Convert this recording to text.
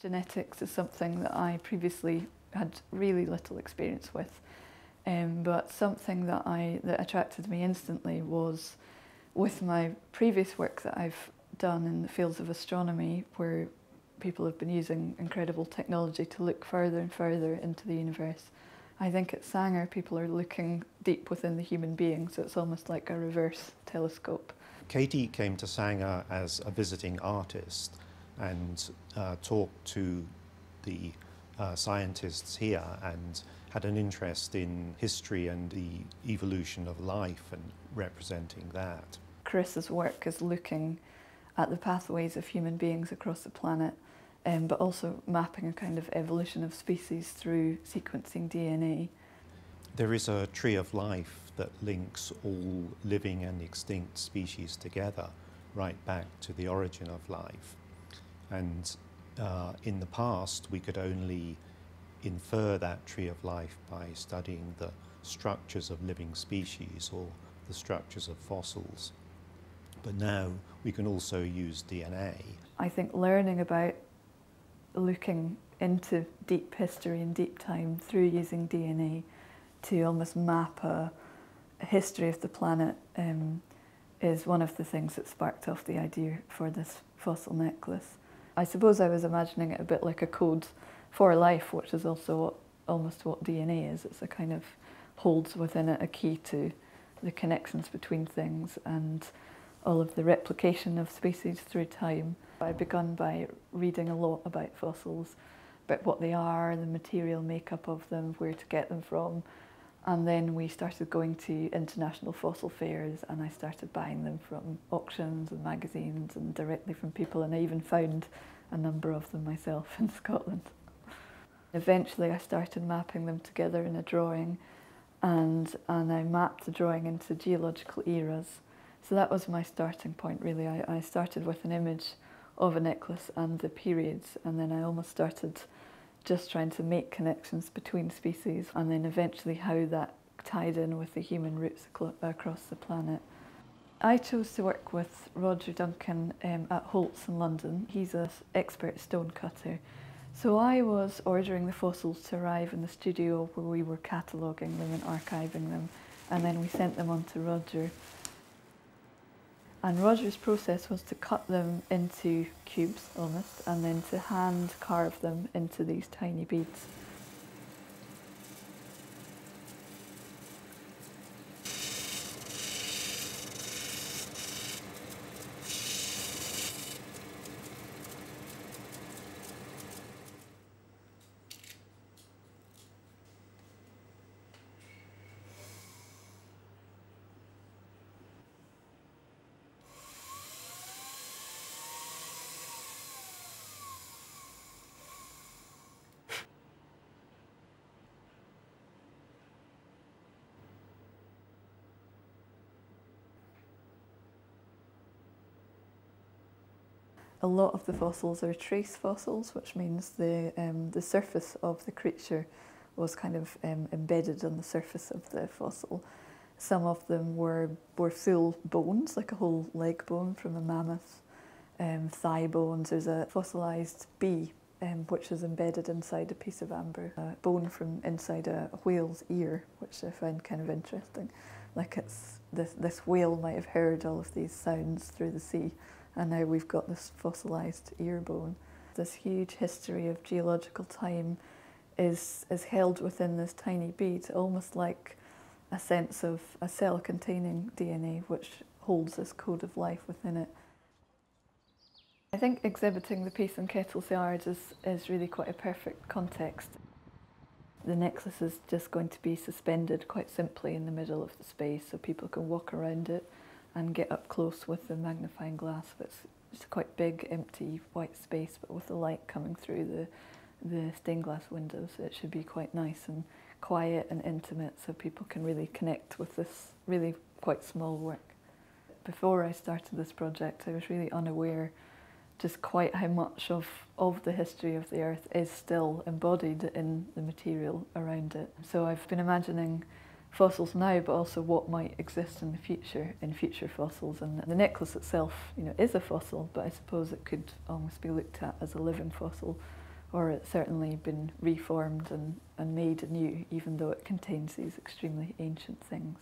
Genetics is something that I previously had really little experience with, but something that attracted me instantly was with my previous work that I've done in the fields of astronomy, where people have been using incredible technology to look further and further into the universe. I think at Sanger people are looking deep within the human being, so it's almost like a reverse telescope. Katie came to Sanger as a visiting artist and talked to the scientists here and had an interest in history and the evolution of life and representing that. Chris's work is looking at the pathways of human beings across the planet, but also mapping a kind of evolution of species through sequencing DNA. There is a tree of life that links all living and extinct species together, right back to the origin of life. And in the past, we could only infer that tree of life by studying the structures of living species or the structures of fossils. But now we can also use DNA. I think learning about looking into deep history and deep time through using DNA to almost map a history of the planet is one of the things that sparked off the idea for this fossil necklace. I suppose I was imagining it a bit like a code for life, which is also almost what DNA is. It's a kind of holds within it a key to the connections between things and all of the replication of species through time. I began by reading a lot about fossils, about what they are, the material makeup of them, where to get them from, and then we started going to international fossil fairs and I started buying them from auctions and magazines and directly from people, and I even found a number of them myself in Scotland. Eventually I started mapping them together in a drawing, and I mapped the drawing into geological eras. So that was my starting point really. I started with an image of a necklace and the periods, and then I almost started just trying to make connections between species, and then eventually how that tied in with the human roots across the planet. I chose to work with Roger Duncan at Holt's in London. He's an expert stone cutter. So I was ordering the fossils to arrive in the studio where we were cataloguing them and archiving them, and then we sent them on to Roger. And Roger's process was to cut them into cubes almost, and then to hand carve them into these tiny beads. A lot of the fossils are trace fossils, which means the surface of the creature was kind of embedded on the surface of the fossil. Some of them were full bones, like a whole leg bone from a mammoth, thigh bones. There's a fossilised bee, which is embedded inside a piece of amber, a bone from inside a whale's ear, which I find kind of interesting. Like it's this whale might have heard all of these sounds through the sea, and now we've got this fossilised ear bone. This huge history of geological time is held within this tiny bead, almost like a sense of a cell containing DNA, which holds this code of life within it. I think exhibiting the piece in Kettle's yard is really quite a perfect context. The necklace is just going to be suspended quite simply in the middle of the space, so people can walk around it and get up close with the magnifying glass. But it's a quite big, empty, white space, but with the light coming through the stained glass windows, it should be quite nice and quiet and intimate, so people can really connect with this really quite small work. Before I started this project, I was really unaware just quite how much of the history of the Earth is still embodied in the material around it. So I've been imagining fossils now, but also what might exist in the future fossils. And the necklace itself, is a fossil, but I suppose it could almost be looked at as a living fossil, or it's certainly been reformed and made anew, even though it contains these extremely ancient things.